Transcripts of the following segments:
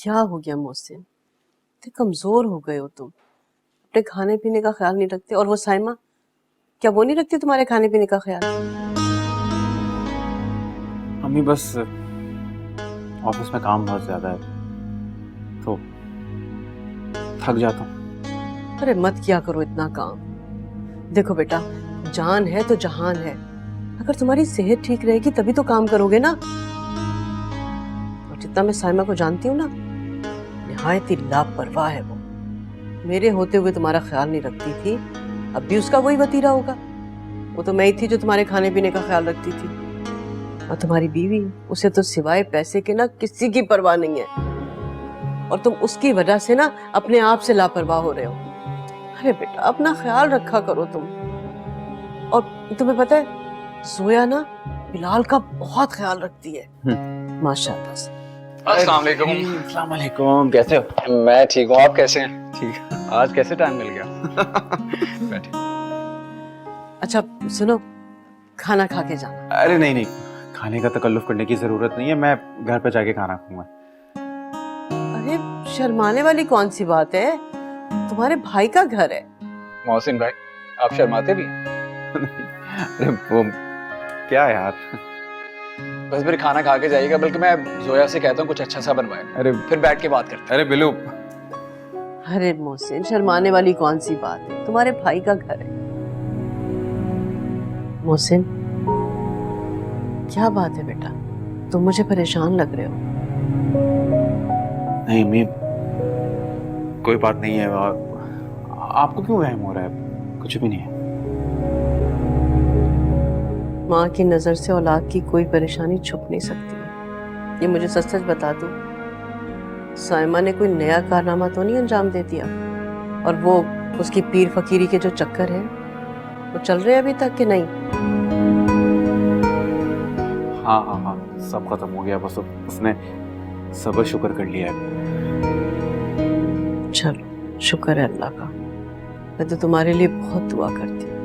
क्या हो गया मोहसिन, इतने कमजोर हो गए हो तुम। अपने खाने पीने का ख्याल नहीं रखते। और वो साइमा, क्या वो नहीं रखती तुम्हारे खाने पीने का ख्याल? अम्मी बस ऑफिस में काम बहुत ज्यादा है तो थक जाता हूँ। अरे मत किया करो इतना काम। देखो बेटा, जान है तो जहान है। अगर तुम्हारी सेहत ठीक रहेगी तभी तो काम करोगे ना। और जितना मैं साइमा को जानती हूँ ना, निहायत ही लापरवाह है वो। मेरे होते हुए तुम्हारा ख्याल नहीं रखती थी, अब भी उसका वही वतीरा होगा। वो तो मैं ही थी जो तुम्हारे खाने पीने का ख्याल रखती थी। और तुम्हारी बीवी, उसे तो सिवाय पैसे के ना किसी की परवाह नहीं है। और तुम उसकी वजह से ना अपने आप से लापरवाह हो रहे हो। अरे बेटा, अपना ख्याल रखा करो तुम। और तुम्हें पता है, जोया ना बिलाल का बहुत ख्याल रखती है माशाल्लाह से। अस्सलाम वालेकुम। अस्सलाम वालेकुम, कैसे हो? मैं ठीक हूँ, आप कैसे हैं? ठीक। आज कैसे टाइम मिल गया? बैठे। अच्छा सुनो, खाना खा के जाना। अरे नहीं नहीं, खाने का तकल्लुफ करने की जरूरत नहीं है, मैं घर पे जाके खाना खाऊंगा। अरे शर्माने वाली कौन सी बात है, तुम्हारे भाई का घर है। मोहसिन भाई, आप शर्माते भी हैं? अरे वो क्या यार। बस फिर खाना खा के जाइएगा, बल्कि मैं जोया से कहता हूँ कुछ अच्छा सा बनवाए, अरे फिर बैठ के बात करते अरे बिल्लू, अरे मोहसिन, शर्माने वाली कौन सी बात है, तुम्हारे भाई का घर है। मोहसिन, क्या बात है बेटा, तुम मुझे परेशान लग रहे हो। नहीं अम्मी, कोई बात नहीं है। आपको क्यों वहम हो रहा है? कुछ भी नहीं है। माँ की नजर से औलाद की कोई परेशानी छुप नहीं सकती। ये मुझे सच सच बता दो, साइमा ने कोई नया कारनामा तो नहीं अंजाम दे दिया? और वो उसकी पीर फकीरी के जो चक्कर है वो चल रहे हैं अभी तक कि नहीं? हाँ हाँ हाँ, सब खत्म हो गया, बस उसने सब्र शुक्र कर लिया है। चलो शुक्र है अल्लाह का। मैं तो तुम्हारे लिए बहुत दुआ करती हूँ,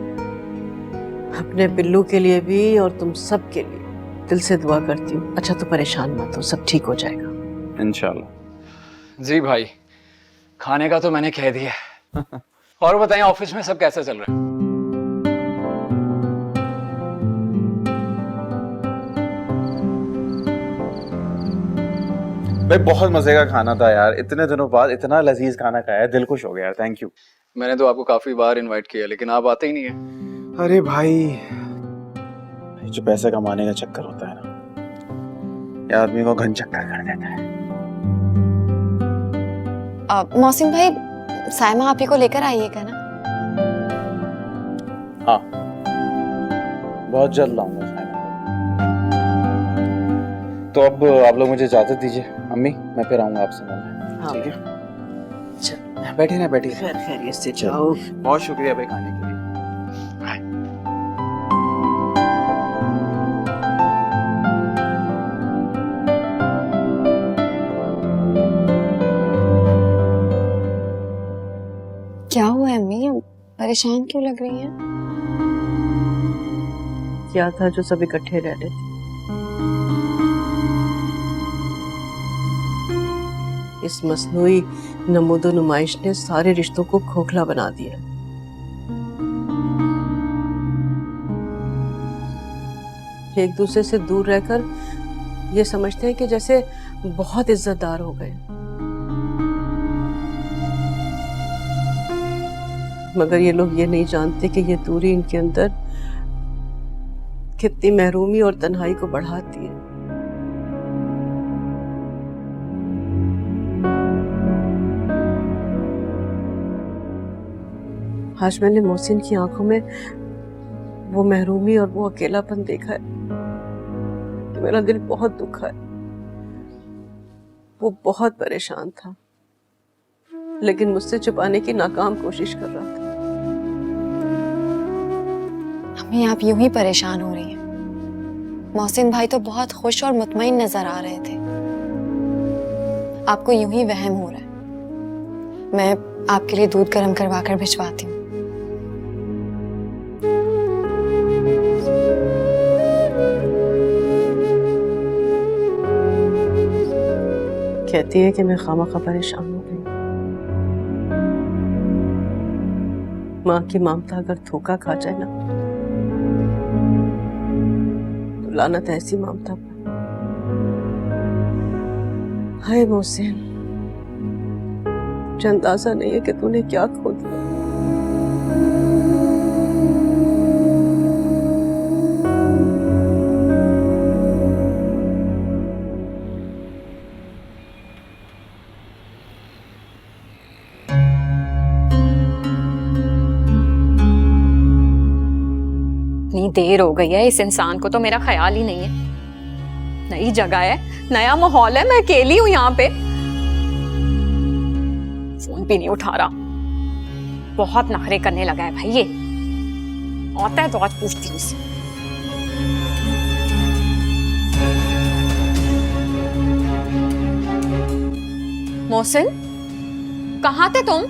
अपने बिल्लू के लिए भी और तुम सब के लिए दिल से दुआ करती हूँ। अच्छा तो परेशान मत हो, सब ठीक हो जाएगा इंशाल्लाह। हैं। जी भाई, खाने का तो मैंने कह दिया। और बताएं, ऑफिस में सब कैसे चल रहा है? भाई बहुत मजे का खाना था यार, इतने दिनों बाद इतना लजीज खाना खाया, दिल खुश हो गया यार, थैंक यू। मैंने तो आपको काफी बार इनवाइट किया, लेकिन आप आते ही नहीं है। अरे भाई, जो पैसे कमाने का चक्कर होता है ना, ये आदमी को घन चक्कर कर देता है। मौसिम भाई, साइमा आप ही को लेकर आइएगा ना? हाँ, बहुत जल्द लाऊंगा साइमा को। तो अब आप लोग मुझे इजाजत दीजिए अम्मी, मैं फिर आऊंगा आपसे मिलने। हाँ। ठीक है, चलो बैठिए ना बैठिए। खैर खैरियत से चलो। जाओ। बहुत शुक्रिया भाई खाने के लिए। क्या हुआ है अम्मी, परेशान क्यों लग रही हैं? क्या था जो सब इकट्ठे रह रहे थे? इस मसनूई नमूदो नुमाइश ने सारे रिश्तों को खोखला बना दिया। एक दूसरे से दूर रहकर ये समझते हैं कि जैसे बहुत इज्जतदार हो गए, मगर ये लोग ये नहीं जानते कि ये दूरी इनके अंदर कितनी महरूमी और तन्हाई को बढ़ाती है। आज मैंने मोहसिन की आंखों में वो महरूमी और वो अकेलापन देखा है कि मेरा दिल बहुत दुखा है। वो बहुत परेशान था, लेकिन मुझसे छुपाने की नाकाम कोशिश कर रहा था। अम्मी, आप यूं ही परेशान हो रही हैं। मौसिन भाई तो बहुत खुश और मुतमईन नजर आ रहे थे, आपको यूं ही वहम हो रहा है। मैं आपके लिए दूध गर्म करवा कर भिजवाती हूँ। कहती है कि मैं खामखा परेशान हो गई। माँ की ममता अगर धोखा खा जाए ना तो लानत ऐसी ममता पर। हाय मोहसिन, मुझे अंदाजा नहीं है कि तूने क्या खो दिया। इतनी देर हो गई है, इस इंसान को तो मेरा ख्याल ही नहीं है। नई जगह है, नया माहौल है, मैं अकेली हूं यहाँ पे। फोन भी नहीं उठा रहा, बहुत नखरे करने लगा है भाई ये। आता है तो आज पूछती हूँ उससे। मोहसिन, कहाँ थे तुम?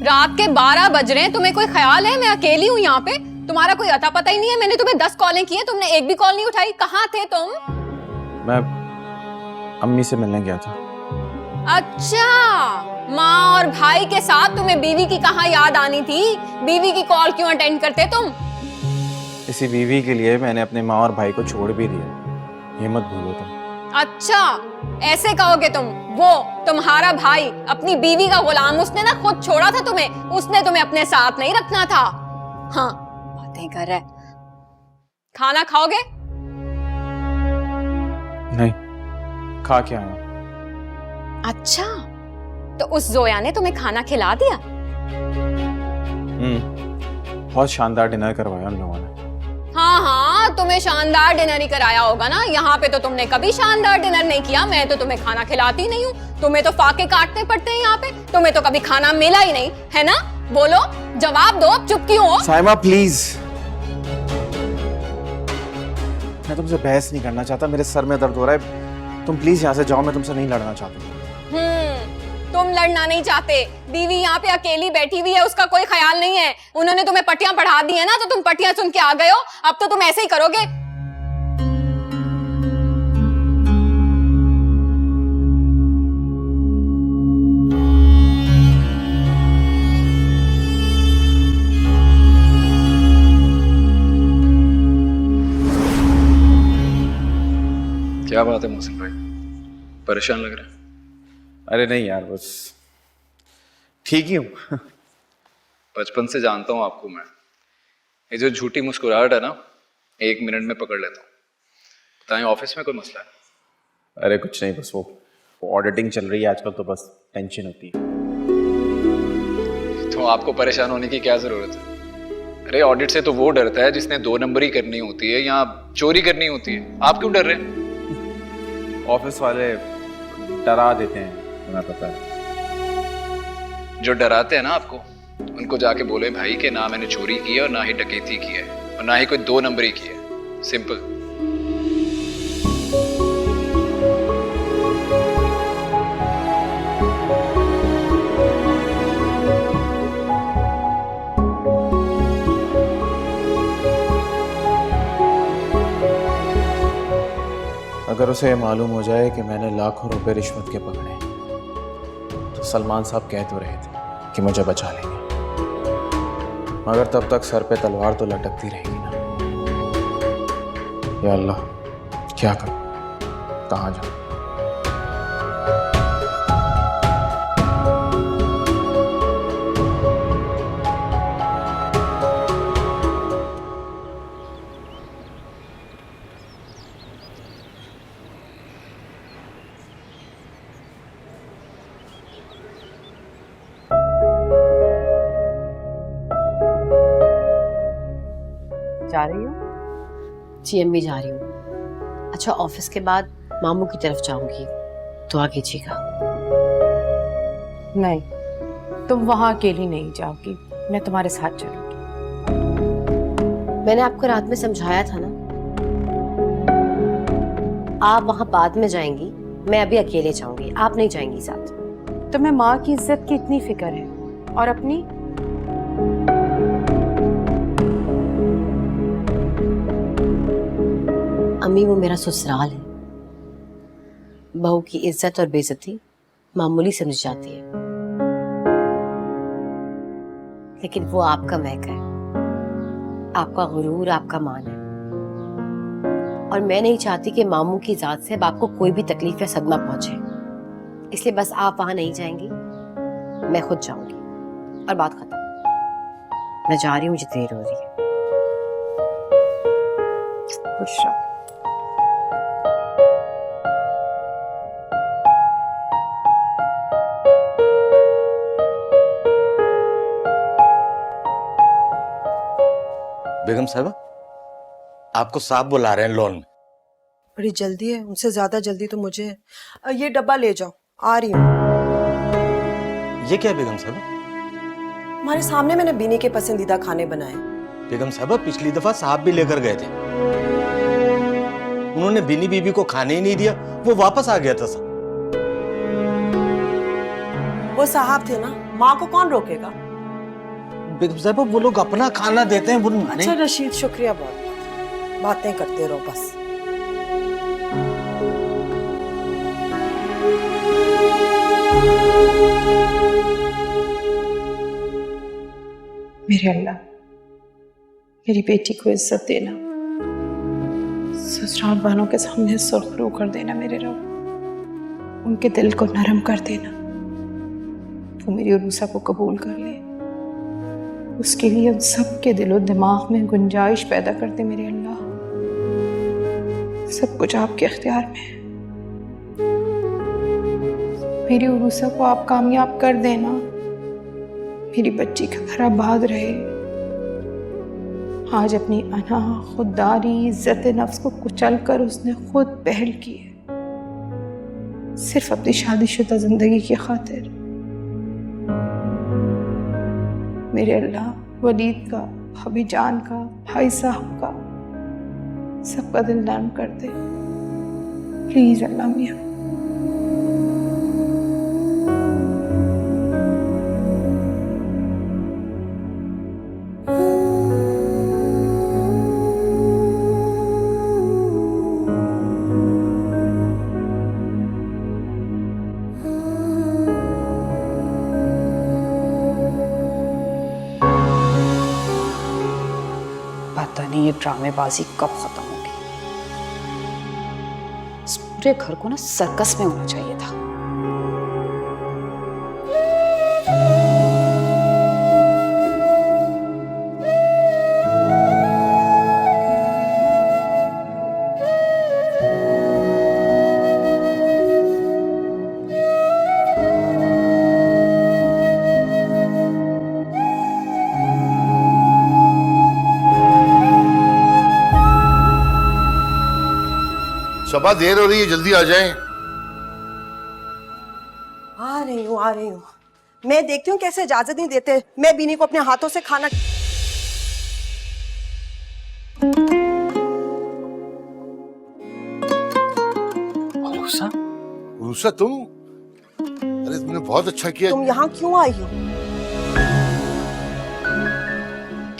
रात के 12 बज रहे हैं, तुम्हें कोई ख्याल है मैं अकेली हूँ यहाँ पे? तुम्हारा कोई अता पता ही नहीं है। मैंने तुम्हें 10 कॉलें की हैं, तुमने एक भी कॉल नहीं उठाई। कहाँ थे तुम? मैं अम्मी से मिलने गया था। अच्छा, माँ और भाई के साथ तुम्हें बीवी की कहाँ याद आनी थी? बीवी की कॉल क्यों अटेंड करते तुम? इसी बीवी के लिए मैंने अपने माँ और भाई को छोड़ भी दिया, ये मत भूलो तुम। अच्छा, ऐसे कहोगे तुम? वो तुम्हारा भाई अपनी बीवी का गुलाम, उसने ना खुद छोड़ा था तुम्हें, उसने तुम्हें अपने साथ नहीं रखना था। हाँ, बातें कर रहा है। खाना खाओगे? नहीं, खा के आया। अच्छा, तो उस जोया ने तुम्हें खाना खिला दिया? बहुत शानदार डिनर करवाया उन लोगों ने। हाँ हाँ, तुम्हें शानदार डिनर ही कराया होगा ना। यहाँ पे तो तुमने कभी शानदार डिनर नहीं किया। मैं तो तुम्हें खाना खिलाती नहीं हूँ, तुम्हें तो फाके काटने पड़ते हैं यहाँ पे। तुम्हें तो कभी खाना मिला ही नहीं है ना? बोलो, जवाब दो, अब चुप क्यों हो? साइमा प्लीज, मैं तुमसे बहस नहीं करना चाहता, मेरे सर में दर्द हो रहा है। तुम प्लीज यहाँ से जाओ, मैं तुमसे नहीं लड़ना चाहता। तुम लड़ना नहीं चाहते। बीवी यहाँ पे अकेली बैठी हुई है, उसका कोई ख्याल नहीं है। उन्होंने तुम्हें पट्टियां पढ़ा दी है ना, तो तुम पट्टियां सुन के आ गए हो। अब तो तुम ऐसे ही करोगे। क्या बात है मोहसिन भाई, परेशान लग रहा है? अरे नहीं यार, बस ठीक ही हूँ। बचपन से जानता हूँ आपको मैं। ये जो झूठी मुस्कुराहट है ना, 1 मिनट में पकड़ लेता हूँ। बताएं, ऑफिस में कोई मसला है? अरे कुछ नहीं, बस वो ऑडिटिंग चल रही है आजकल, तो बस टेंशन होती है। तो आपको परेशान होने की क्या जरूरत है? अरे ऑडिट से तो वो डरता है जिसने 2 नंबरी करनी होती है या चोरी करनी होती है। आप क्यों डर रहे हैं? ऑफिस वाले डरा देते हैं, तुम्हें पता है। जो डराते हैं ना आपको, उनको जाके बोले भाई कि ना मैंने चोरी की है और ना ही डकैती की है और ना ही कोई 2 नंबरी की है। सिंपल। अगर उसे मालूम हो जाए कि मैंने लाखों रुपए रिश्वत के पकड़े, तो सलमान साहब कह तो रहे थे कि मुझे बचा लेंगे, मगर तब तक सर पे तलवार तो लटकती रहेगी ना। या अल्लाह, क्या करूं, कहाँ जाऊं? जा रही हो? जी अम्मी, जा रही हूँ। अच्छा, ऑफिस के बाद मामू की तरफ जाऊंगी, दुआ कीजिएगा। नहीं, तुम वहां अकेली नहीं जाओगी, मैं तुम्हारे साथ चलूंगी। मैंने आपको रात में समझाया था ना, आप वहां बाद में जाएंगी, मैं अभी अकेले जाऊंगी, आप नहीं जाएंगी साथ। तुम्हें माँ की इज्जत की इतनी फिक्र है और अपनी? अम्मी, वो मेरा ससुराल है। बहू की इज्जत और बेइज्जती मामूली समझ जाती है, लेकिन वो आपका महक है, आपका गुरूर, आपका मान है। और मैं नहीं चाहती कि मामू की जात से अब आपको कोई भी तकलीफ या सदमा पहुंचे, इसलिए बस आप वहां नहीं जाएंगी, मैं खुद जाऊंगी और बात खत्म। मैं जा रही हूँ, मुझे देर हो रही है। खुश रहो। बेगम साहबा, आपको साहब बुला रहे हैं लॉन में। बड़ी जल्दी है, उनसे ज्यादा जल्दी तो मुझे है। ये डब्बा ले जाओ, आ रही हूँ। ये क्या है बेगम साहबा? हमारे सामने मैंने बीनी के पसंदीदा खाने बनाए। बेगम साहबा, पिछली दफा साहब भी लेकर गए थे, उन्होंने बीनी बीबी को खाने ही नहीं दिया, वो वापस आ गया था सब। वो साहब थे ना, माँ को कौन रोकेगा। बेगम साहबा, वो लोग अपना खाना देते हैं, वो अच्छा रशीद, शुक्रिया बहुत बहुत, बातें करते रहो बस। मेरे अल्लाह, मेरी बेटी को इज्जत देना, ससुराल वालों के सामने सुर्खरू कर देना मेरे रब, उनके दिल को नरम कर देना। वो मेरी उरूसा को कबूल कर ले, उसके लिए उन सब के दिलो दिमाग में गुंजाइश पैदा कर दे मेरे अल्लाह। सब कुछ आपके अख्तियार में है, मेरी उरूसा को आप कामयाब कर देना, मेरी बच्ची का घर आबाद रहे। आज अपनी अना, खुददारी, इज्जत नफ्स को कुचल कर उसने खुद पहल की है, सिर्फ अपनी शादीशुदा जिंदगी की खातिर। मेरे अल्लाह, वलीद का, भाभी जान का, भाई साहब का, सबका दिल नरम कर दे प्लीज अल्लाह मियां। पता नहीं ये ड्रामेबाजी कब खत्म होगी। इस पूरे घर को ना सर्कस में होना चाहिए था। सबा, देर हो रही है, जल्दी आ जाएं। आ रही हूँ, आ रही हूँ। मैं देखती हूँ कैसे इजाजत नहीं देते। मैं बीनी को अपने हाथों से खाना। उरूसा, तुम? अरे तुमने बहुत अच्छा किया। तुम यहाँ क्यों आई हो?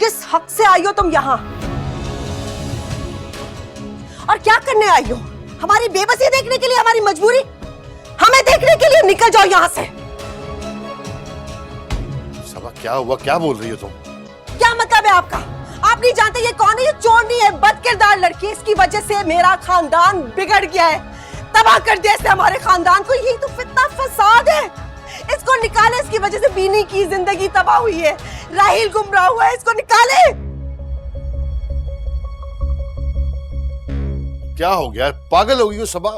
किस हक से आई हो तुम यहाँ? और क्या करने आई हो? हमारी बेबसी देखने के लिए, हमारी मजबूरी हमें देखने के लिए? निकल जाओ यहाँ से। सबा, क्या हुआ? क्या बोल रही हो तुम? क्या मतलब है आपका? आप नहीं जानते ये कौन है? ये चोरनी है, बदकिरदार लड़की। इसकी वजह से मेरा खानदान बिगड़ गया है, तबाह कर दिया इसने हमारे खानदान को। यही तो फितना फसाद है। इसको निकाले, इसकी वजह से बीनी की जिंदगी तबाह हुई है, राहिल गुमराह हुआ है, इसको निकाले। क्या हो गया? पागल हो गई हो सबा?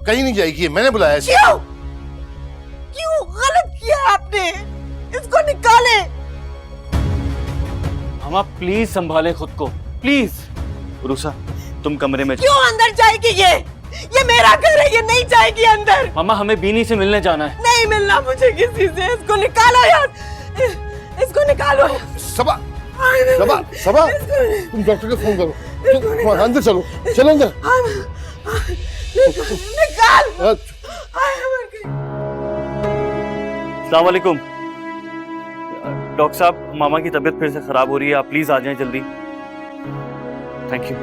कहीं नहीं जाएगी, मैंने बुलाया इसे। क्यों? क्यों गलत किया आपने? इसको निकाले। मामा प्लीज संभाले खुद को, प्लीज। उरूसा, तुम कमरे में। क्यों अंदर जाएगी? ये मेरा घर है, ये नहीं जाएगी अंदर। मामा, हमें बीनी से मिलने जाना है। नहीं मिलना मुझे किसी से। इसको निकालो यार, इसको निकालो। सबा, सबा, सबा, तुम डॉक्टर को फोन करो। तुम अंदर चलो, चलो अंदर। निकाल। अस्सलाम वालेकुम डॉक्टर साहब, मामा की तबीयत फिर से खराब हो रही है, आप प्लीज आ जाएं जल्दी। Thank you.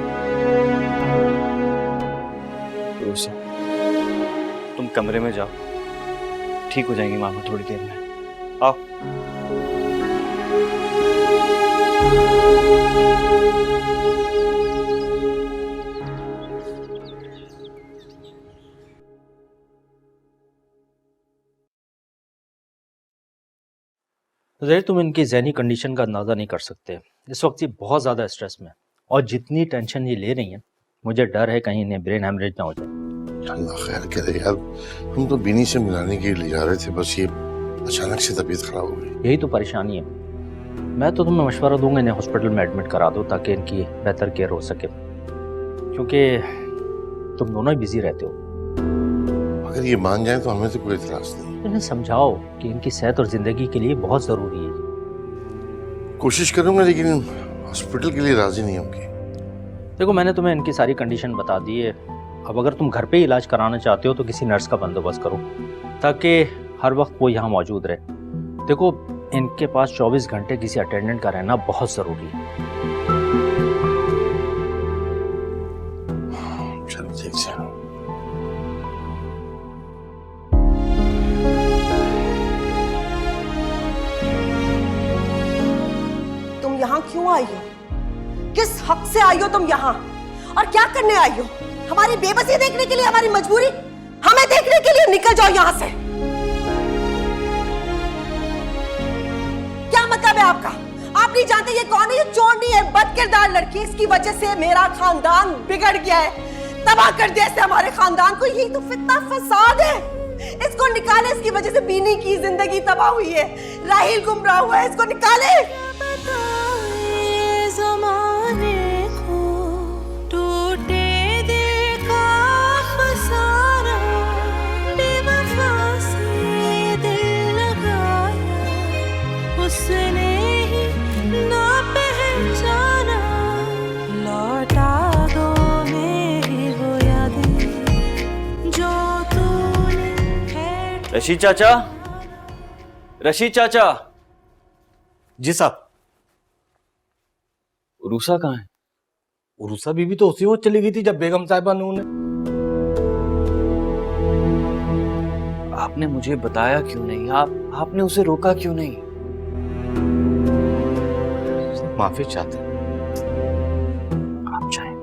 तुम कमरे में जाओ, ठीक हो जाएंगी मामा थोड़ी देर में। आओ। ज़हीर, तुम इनकी ज़हनी कंडीशन का अंदाज़ा नहीं कर सकते। इस वक्त ये बहुत ज़्यादा स्ट्रेस में, और जितनी टेंशन ये ले रही हैं, मुझे डर है कहीं इन्हें ब्रेन हेमरेज ना हो जाए। अल्लाह खैर करे यार, हम तो बीनी से मिलाने के लिए जा रहे थे, बस ये अचानक से तबीयत खराब हो गई। यही तो परेशानी है। मैं तो तुम्हें मशवरा दूंगा इन्हें हॉस्पिटल में एडमिट करा दो ताकि इनकी बेहतर केयर हो सके, क्योंकि तुम दोनों ही बिजी रहते हो। अगर ये मान जाए तो हमें तो कोई इतराज नहीं। इन्हें समझाओ कि इनकी सेहत और ज़िंदगी के लिए बहुत ज़रूरी है। कोशिश करूंगा, लेकिन हॉस्पिटल के लिए राजी नहीं होंगे। देखो, मैंने तुम्हें इनकी सारी कंडीशन बता दी है। अब अगर तुम घर पे ही इलाज कराना चाहते हो तो किसी नर्स का बंदोबस्त करो ताकि हर वक्त वो यहाँ मौजूद रहे। देखो, इनके पास 24 घंटे किसी अटेंडेंट का रहना बहुत ज़रूरी है। चलो ठीक है। तुम यहाँ क्यों आई हो? किस हक से आई हो तुम यहाँ? और क्या करने आई हो? हमारी बेबसी देखने के लिए, हमारी मजबूरी हमें देखने के लिए? निकल जाओ यहाँ से। क्या मतलब है आपका? आप नहीं जानते ये कौन है? ये चोर नहीं है, बदकिरदार लड़की। इसकी वजह से मेरा खानदान बिगड़ गया है, तबाह कर दिया इसने हमारे खानदान को। यही तो फितना फसाद है। इसको निकाले, इसकी वजह से बीनी की जिंदगी तबाह हुई है, राहिल गुमराह हुआ है, इसको निकाले। रशीद चाचा, रशीद चाचा। जी साहब। उरूसा कहाँ है? उरूसा बीबी तो उसी वक्त चली गई थी जब बेगम साहिबा ने उन्हें। आपने मुझे बताया क्यों नहीं? आपने उसे रोका क्यों नहीं? माफी चाहते हैं। आप चाहें।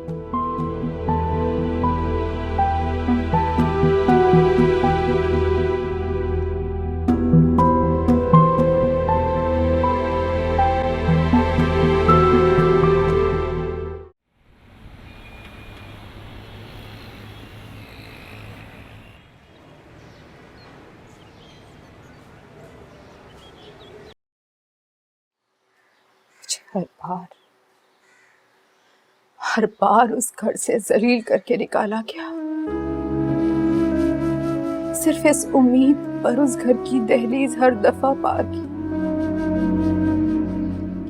हर बार उस घर से जलील करके निकाला गया, सिर्फ इस उम्मीद पर उस घर की दहलीज हर दफा पार की।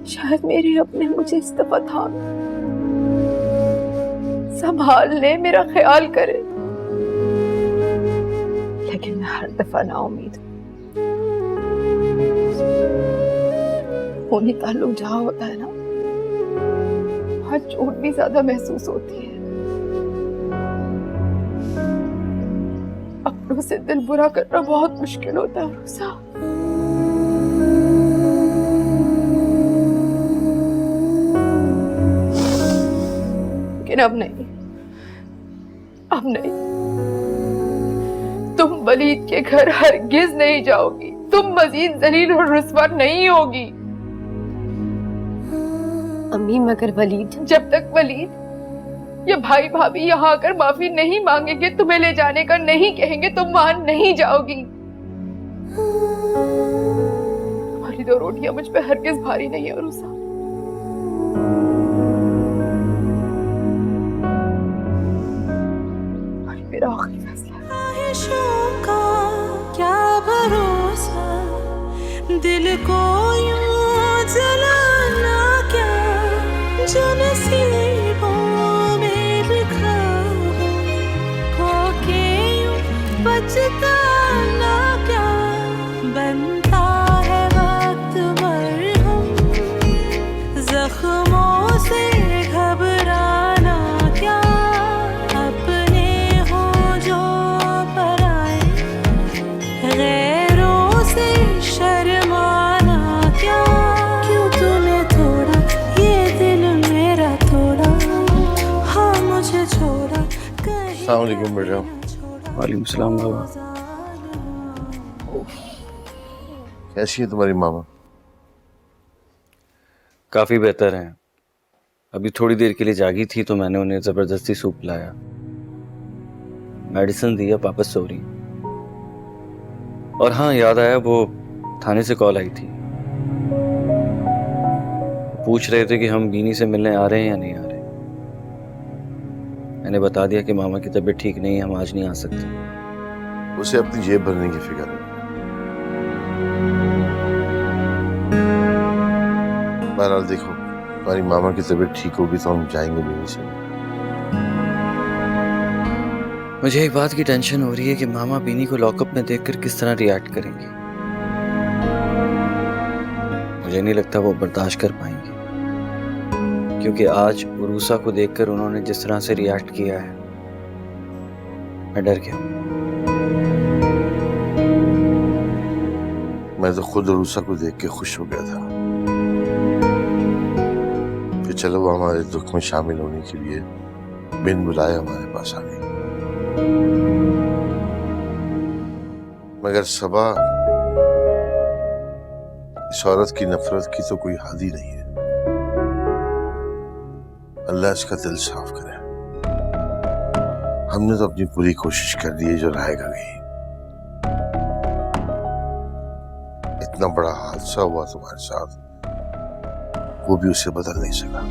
शायद मेरे अपने मुझे इस दफा थाम संभाल ले, मेरा ख्याल करे, लेकिन मैं हर दफा नाउमीद हूं। खूनी ताल्लुक जहां होता है ना, वहां चोट भी ज्यादा महसूस होती है। अपनों से दिल बुरा करना बहुत मुश्किल होता है रूसा। लेकिन अब नहीं, अब नहीं। तुम वलीद के घर हरगिज नहीं जाओगी। तुम मजीद जलील और रुस्वा नहीं होगी। अम्मी, मगर वलीद, जब तक वलीद या भाई भाभी यहाँ आकर माफी नहीं मांगेंगे, तुम्हें ले जाने का नहीं कहेंगे, तुम वहां नहीं जाओगी। तुम्हारी दो रोटियां मुझ पे हरगिज भारी नहीं है रूसा। मेरा आखिरी फैसला है। क्या भरोसा, दिल को यूं जलाना क्या, जो नसीबों में लिखा हो के यूं बचताना क्या। बनता है वक्त मरहम, जख्मों से घबराना क्या। अपने हो जो पराए, गैर अस्सलाम वालेकुम बेटा। वालेकुम सलाम बाबा। कैसी है तुम्हारी मामा? काफ़ी बेहतर हैं। अभी थोड़ी देर के लिए जागी थी तो मैंने उन्हें ज़बरदस्ती सूप पिलाया, मेडिसिन दिया, वापस सो रही। और हाँ, याद आया, वो थाने से कॉल आई थी, पूछ रहे थे कि हम बीनी से मिलने आ रहे हैं या नहीं आ रहे। मैंने बता दिया कि मामा की तबीयत ठीक नहीं है, हम आज नहीं आ सकते। उसे अपनी जेब भरने की फिक्र है। बहरहाल देखो, तुम्हारी मामा की तबीयत ठीक होगी तो हम जाएंगे बीवी से। मुझे एक बात की टेंशन हो रही है कि मामा बीनी को लॉकअप में देखकर किस तरह रिएक्ट करेंगे। मुझे नहीं लगता वो बर्दाश्त कर पाएंगे, क्योंकि आज उरूसा को देखकर उन्होंने जिस तरह से रिएक्ट किया है, मैं डर गया। मैं तो खुद उरूसा को देख के खुश हो गया था कि चलो वो हमारे दुख में शामिल होने के लिए बिन बुलाए हमारे पास आ गई। मगर सबा, इस औरत की नफरत की तो कोई हद ही नहीं है। अल्लाह इसका दिल साफ करे। हमने तो अपनी पूरी कोशिश कर दी है जो रहेगा नहीं। इतना बड़ा हादसा हुआ तुम्हारे साथ, वो भी उसे बदल नहीं सका।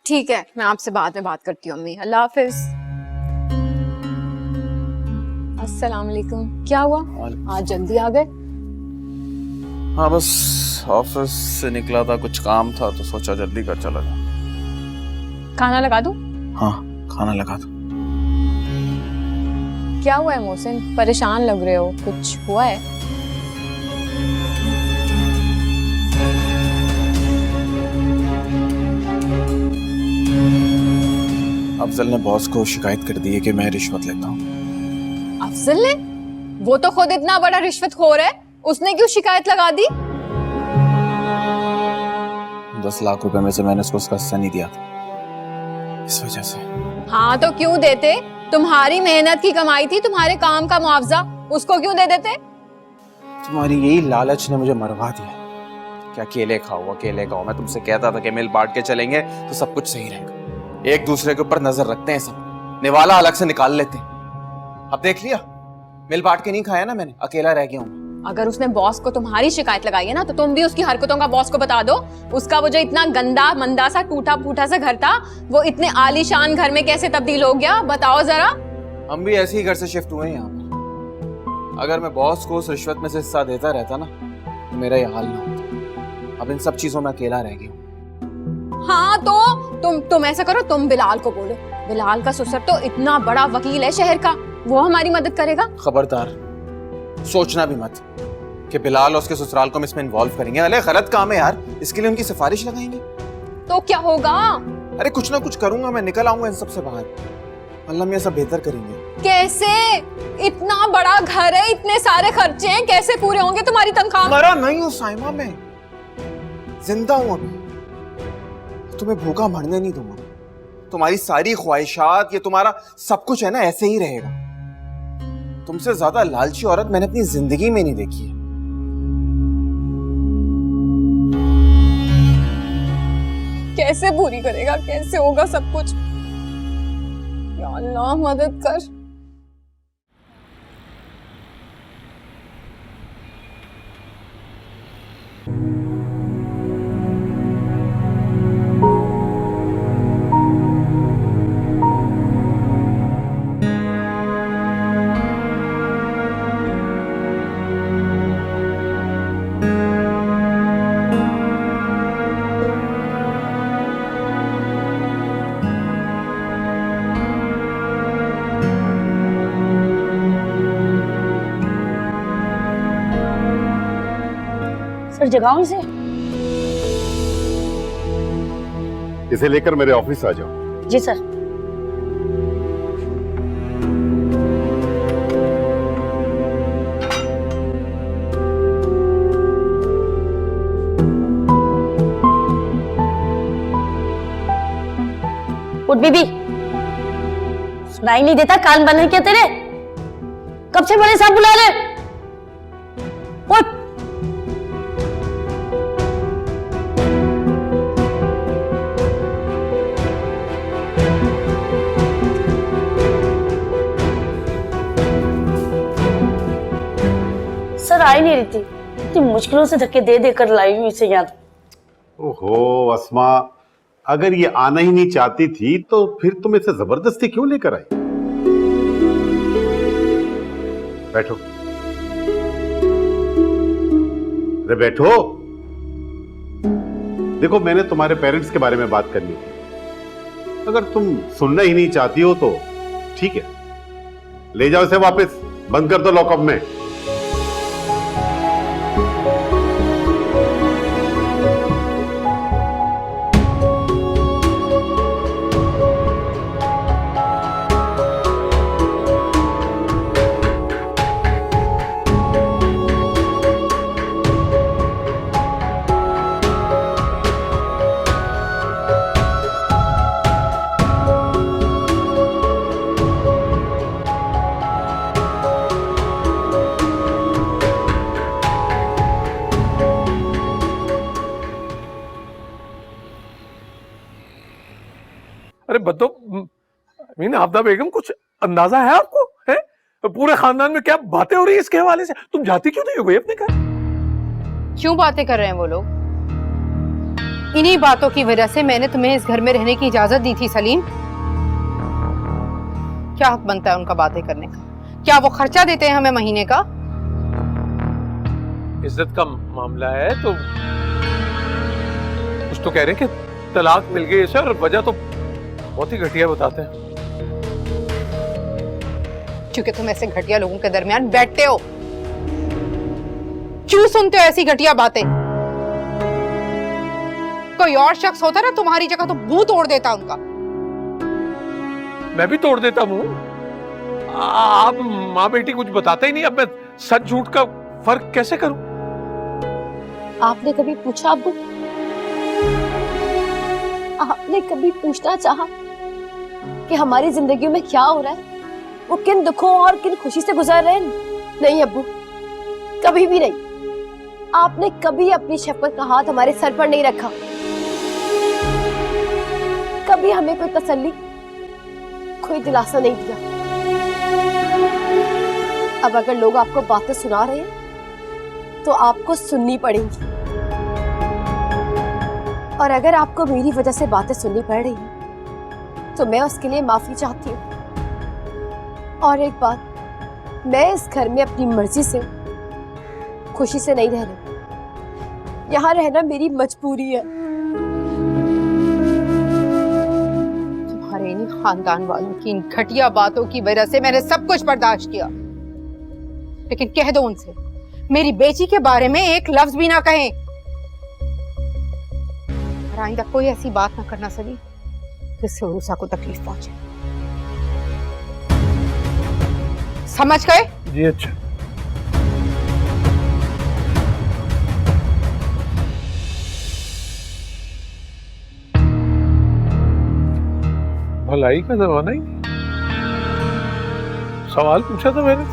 ठीक है, मैं आपसे बाद में बात करती हूँ अम्मी। अल्लाह हाफिज। अस्सलाम वालेकुम। क्या हुआ, आज जल्दी आ गए? हाँ, बस ऑफिस से निकला था, कुछ काम था तो सोचा जल्दी कर चला जाऊं। खाना लगा दूँ? हाँ, खाना लगा दो। क्या हुआ है मोहसिन, परेशान लग रहे हो, कुछ हुआ है? अफजल ने बॉस को शिकायत कर दी है कि मैं रिश्वत लेता हूँ। अफजल ने? वो तो खुद इतना बड़ा रिश्वतखोर है, उसने क्यों शिकायत लगा दी? 10 लाख रुपए में से मैंने उसको उसका हिस्सा नहीं दिया था, इस वजह से। हाँ तो क्यों देते? तुम्हारी मेहनत की कमाई थी, तुम्हारे काम का मुआवजा, उसको क्यों दे देते? तुम्हारी यही लालच ने मुझे मरवा दिया कि अकेले खाओ। मैं तुमसे कहता था कि मिल बांट के चलेंगे तो सब कुछ सही रहेगा। एक दूसरे के ऊपर नजर रखते हैं, सब निवाला अलग से निकाल लेते हैं। अब देख लिया, मिल बांट के नहीं खाया ना मैंने, अकेला रह गया हूँ। अगर उसने बॉस को तुम्हारी शिकायत लगाई है ना, तो तुम भी उसकी हरकतों का बॉस को बता दो। उसका वो जो इतना गंदा मंदा सा टूटा फूटा सा घर था, वो इतने आलीशान घर में कैसे तब्दील हो गया, बताओ जरा। हम भी ऐसे ही घर से शिफ्ट हुए हैं यहाँ पर। अगर मैं बॉस को उस रिश्वत में से हिस्सा देता रहता ना, तो मेरा ये हाल ना होता। अब इन सब चीजों में अकेला रह गया हूँ। हाँ तो तुम ऐसा करो, तुम बिलाल को बोलो। बिलाल का ससुर तो इतना बड़ा वकील है शहर का, वो हमारी मदद करेगा। खबरदार, सोचना भी मत कि बिलाल और उसके ससुराल को हम इसमें इन्वॉल्व करेंगे। अरे गलत काम है यार, इसके लिए उनकी सिफारिश लगाएंगे तो क्या होगा? अरे कुछ ना कुछ करूंगा मैं, निकल आऊंगा इन सब से बाहर। अल्लाह मियां सब बेहतर करेंगे। कैसे? इतना बड़ा घर है, इतने सारे खर्चे हैं, कैसे पूरे होंगे तुम्हारी तनख्वाह? मरा नहीं हूँ साइमा, मैं जिंदा हूं अभी। तुम्हें भूखा मरने नहीं दूंगा। तुम्हारी सारी ख्वाहिशात, ये तुम्हारा सब कुछ है ना, ऐसे ही रहेगा। तुमसे ज्यादा लालची औरत मैंने अपनी जिंदगी में नहीं देखी है। कैसे पूरी करेगा, कैसे होगा सब कुछ? या अल्लाह मदद कर। सर जगाओ इसे। इसे लेकर मेरे ऑफिस आ जाओ। जी सर। उठ बीबी, सुनाई नहीं देता? कान बंद है क्या तेरे? कब से बड़े साहब बुला रहे? उठ। सर आ ही नहीं रही थी, इतनी मुश्किलों से धक्के दे देकर लाई हूँ इसे यहाँ। ओहो अस्मा, अगर ये आना ही नहीं चाहती थी तो फिर तुम इसे जबरदस्ती क्यों लेकर आई? बैठो। अरे बैठो। देखो, मैंने तुम्हारे पेरेंट्स के बारे में बात करनी थी। अगर तुम सुनना ही नहीं चाहती हो तो ठीक है, ले जाओ इसे वापस, बंद कर दो लॉकअप में। अरे बतो, मीन आबदा बेगम, कुछ अंदाजा है आपको? है पूरे खानदान में क्या बातें हो रही है इसके हवाले से? तुम जाती क्यों नहीं हो भाई अपने घर? क्यों बातें कर रहे हैं वो लोग? इन्हीं बातों की वजह से मैंने तुम्हें इस घर में रहने की इजाजत दी थी सलीम। क्या हक बनता है उनका बातें करने का? क्या वो खर्चा देते हैं हमें महीने का? इज्जत का मामला है तो कुछ तो कह रहे हैं कि तलाक मिल गई सर, वजह तो बहुत ही घटिया बताते हैं। क्योंकि तुम ऐसे घटिया लोगों के दरमियान बैठते हो, क्यों सुनते हो ऐसी घटिया बातें? कोई और शख्स होता ना तुम्हारी जगह तो मुंह तोड़ देता उनका। मैं भी तोड़ देता मुंह। आप माँ बेटी कुछ बताते ही नहीं, अब मैं सच झूठ का फर्क कैसे करूं? आपने कभी पूछा अब्बू? आपने कभी पूछना चाहा कि हमारी जिंदगी में क्या हो रहा है, वो किन दुखों और किन खुशी से गुजर रहे हैं? नहीं अब्बू, कभी भी नहीं। आपने कभी अपनी शफकत का हाथ हमारे सर पर नहीं रखा, कभी हमें कोई तसल्ली, कोई दिलासा नहीं दिया। अब अगर लोग आपको बातें सुना रहे हैं तो आपको सुननी पड़ेंगी, और अगर आपको मेरी वजह से बातें सुननी पड़ रही हैं तो मैं उसके लिए माफी चाहती हूँ। और एक बात, मैं इस घर में अपनी मर्जी से, खुशी से नहीं रह रही। यहाँ रहना मेरी मजबूरी है। तुम्हारे इन खानदान वालों की इन घटिया बातों की वजह से मैंने सब कुछ बर्दाश्त किया, लेकिन कह दो उनसे मेरी बेटी के बारे में एक लफ्ज भी ना कहें। और आइंदा कोई ऐसी बात ना करना सली जिससे उरूसा को तकलीफ पहुंचे। समझ गए? जी अच्छा। भलाई का जमाना ही, सवाल पूछा था मैंने।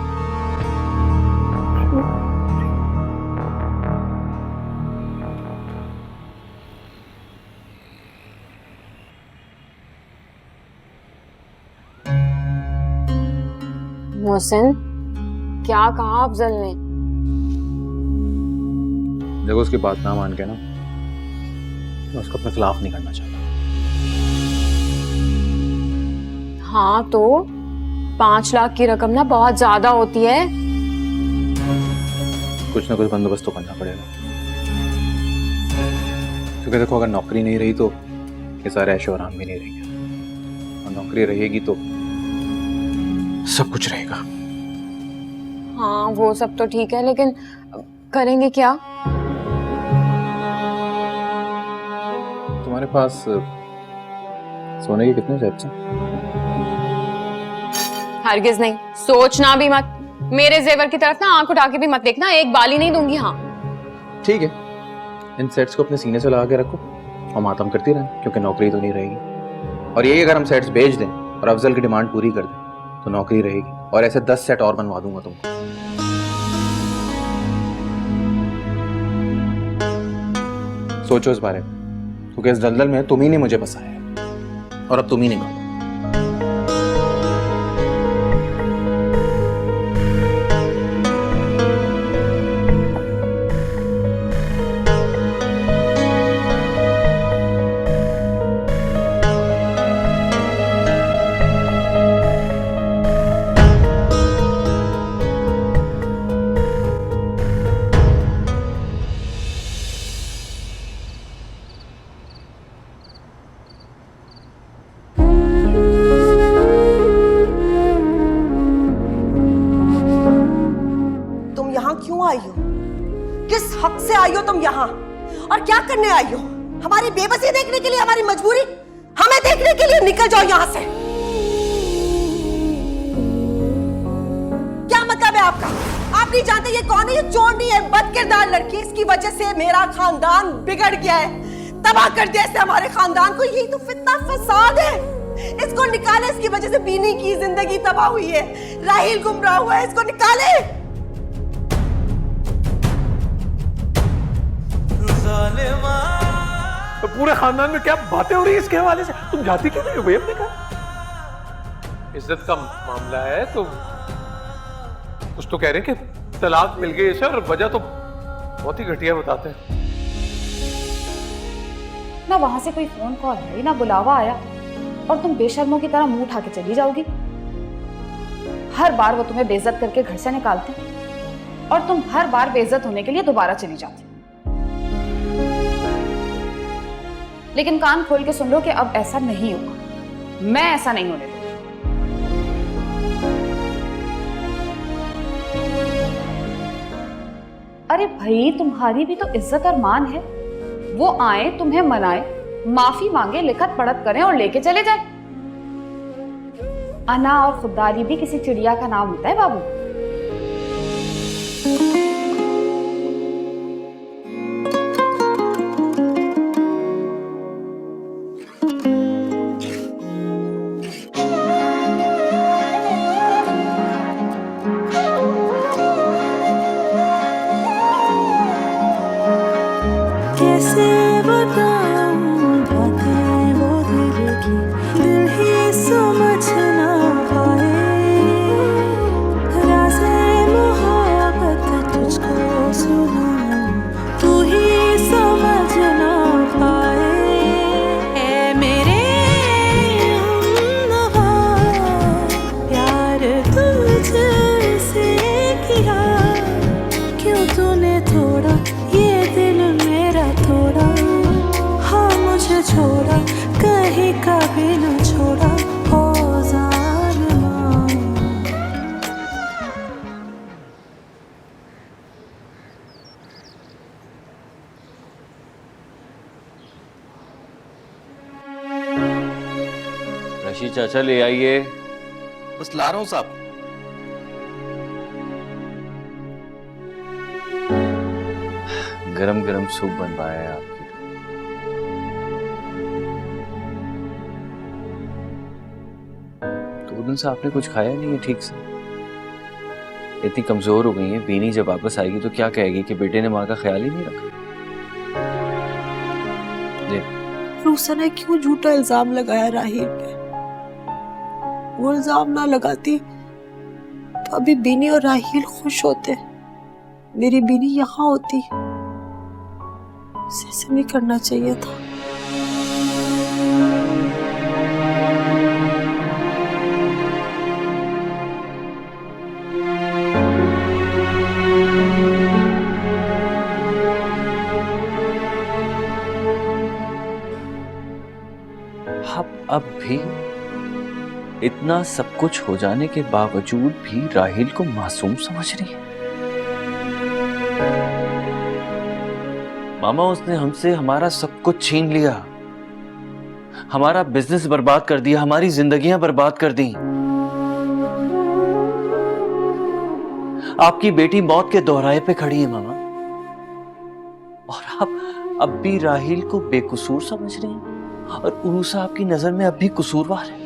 मोहसिन, क्या कहा अफजल ने? देखो, उसकी बात ना मान के ना, मैं उसको अपने खिलाफ नहीं करना चाहता। हाँ तो 5 लाख की रकम ना बहुत ज्यादा होती है। कुछ ना कुछ बंदोबस्त तो करना पड़ेगा, क्योंकि देखो, अगर नौकरी नहीं रही तो ये सारे ऐशो आराम भी नहीं रहेंगे, और नौकरी रहेगी तो सब कुछ रहेगा। हाँ वो सब तो ठीक है, लेकिन करेंगे क्या? तुम्हारे पास सोने के कितने सेट्स हैं? हरगिज नहीं, सोचना भी मत। मेरे जेवर की तरफ ना आंख उठा के भी मत देखना, एक बाली नहीं दूंगी। हाँ ठीक है, इन सेट्स को अपने सीने से लगा के रखो और मातम करती रहें, क्योंकि नौकरी तो नहीं रहेगी। और यही अगर हम सेट्स बेच दें और अफजल की डिमांड पूरी कर दें तो नौकरी रहेगी, और ऐसे 10 सेट और बनवा दूंगा तुमको। सोचो इस बारे में, क्योंकि इस दलदल में तुम ही ने मुझे फंसाया है और अब तुम ही निकालो। क्यों आई हो? किस हक से आई हो तुम यहाँ? और क्या करने आई हो? हमारी बेबसी देखने के लिए, हमारी मजबूरी हमें देखने के लिए? निकल जाओ यहाँ से। क्या मतलब है आपका? आप नहीं जानते ये कौन है? ये चोर नहीं है, बदकिरदार लड़की। इसकी वजह से मेरा खानदान बिगड़ गया है, तबाह कर दिया इससे हमारे खानदान को। यही तो फितना फसाद है। इसको निकाले, इसकी वजह से बीनी की जिंदगी तबाह हुई है, राहिल गुमराह हुआ है, इसको निकाले। तो पूरे खानदान में क्या बातें हो रही है इसके हवाले से? तुम जाती क्यों नहीं हो भाई अपने घर? इज्जत का मामला है तो कुछ तो कह रहे हैं कि तलाक मिल गई है, और वजह तो बहुत ही घटिया बताते हैं। ना वहां से कोई फोन कॉल आई, ना बुलावा आया, और तुम बेशर्मों की तरह मुंह उठा के चली जाओगी। हर बार वो तुम्हें बेइज्जत करके घर से निकालते और तुम हर बार बेइज्जत होने के लिए दोबारा चली जाती। लेकिन कान खोल के सुन लो कि अब ऐसा नहीं होगा। मैं ऐसा नहीं होने दूंगी। अरे भाई, तुम्हारी भी तो इज्जत और मान है। वो आए, तुम्हें मनाए, माफी मांगे, लिखत पढ़त करें और लेके चले जाए। अना और खुददारी भी किसी चिड़िया का नाम होता है बाबू। कैसे बताऊं बातें वो दिल की, दिल ही समझ ना पाए। राज़े मोहब्बत तुझको सुनाऊं, तू ही समझ ना पाए। ऐ मेरे हमनवा, प्यार तुझसे किया, क्यों तूने तोड़ा ये दिल मेरा थोड़ा? हाँ मुझे छोड़ा, कहीं कभी न छोड़ा ओ ज़ालिमा। रशीद चाचा ले आइए। बस ला रहा हूँ साहब। गरम गरम सूप बनवाया है आपके लिए। दो दिन से आपने कुछ खाया नहीं है ठीक से। इतनी कमजोर हो गई है, बीनी जब वापस आएगी तो क्या कहेगी कि बेटे ने माँ का ख्याल ही नहीं रखा। रूसा ने क्यों झूठा इल्जाम लगाया राहिल पे? वो इल्जाम ना लगाती तो अभी बीनी और राहिल खुश होते, मेरी बीनी यहाँ होती। ऐसे नहीं करना चाहिए था। अब भी इतना सब कुछ हो जाने के बावजूद भी राहिल को मासूम समझ रही है। मामा, उसने हमसे हमारा सब कुछ छीन लिया, हमारा बिजनेस बर्बाद कर दिया, हमारी जिंदगियां बर्बाद कर दी। आपकी बेटी मौत के दोहराए पे खड़ी है मामा, और आप अब भी राहिल को बेकसूर समझ रहे हैं, और उरूसा आपकी नजर में अब भी कसूरवार है।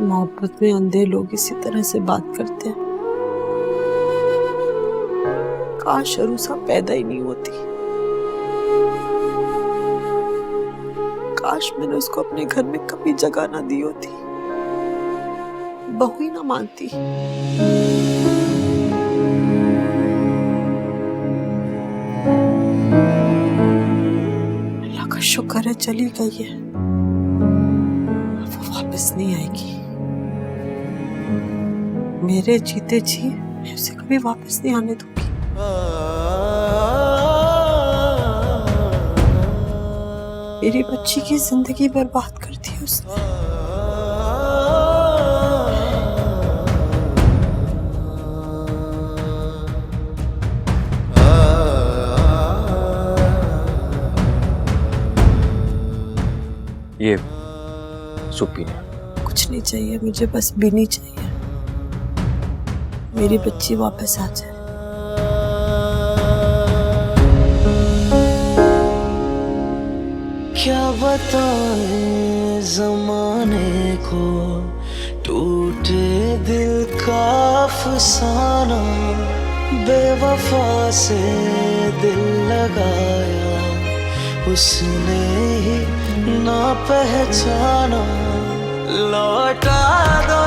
मोहब्बत में अंधे लोग इसी तरह से बात करते हैं। काश अरूसा पैदा ही नहीं होती, काश मैंने उसको अपने घर में कभी जगह ना दी होती, बहू ही ना मानती। अल्लाह का शुक्र है चली गई है, वो वापस नहीं आएगी। मेरे जीते जी मैं उसे कभी वापस नहीं आने दूंगी। मेरी बच्ची की जिंदगी बर्बाद कर दी उसने। ये सूप पीना। कुछ नहीं चाहिए मुझे, बस बीनी चाहिए। मेरी बच्ची वापस आ जाए। क्या बताएं जमाने को, टूटे दिल का अफसाना, बेवफा से दिल लगाया उसने ही ना पहचाना। लौटा दो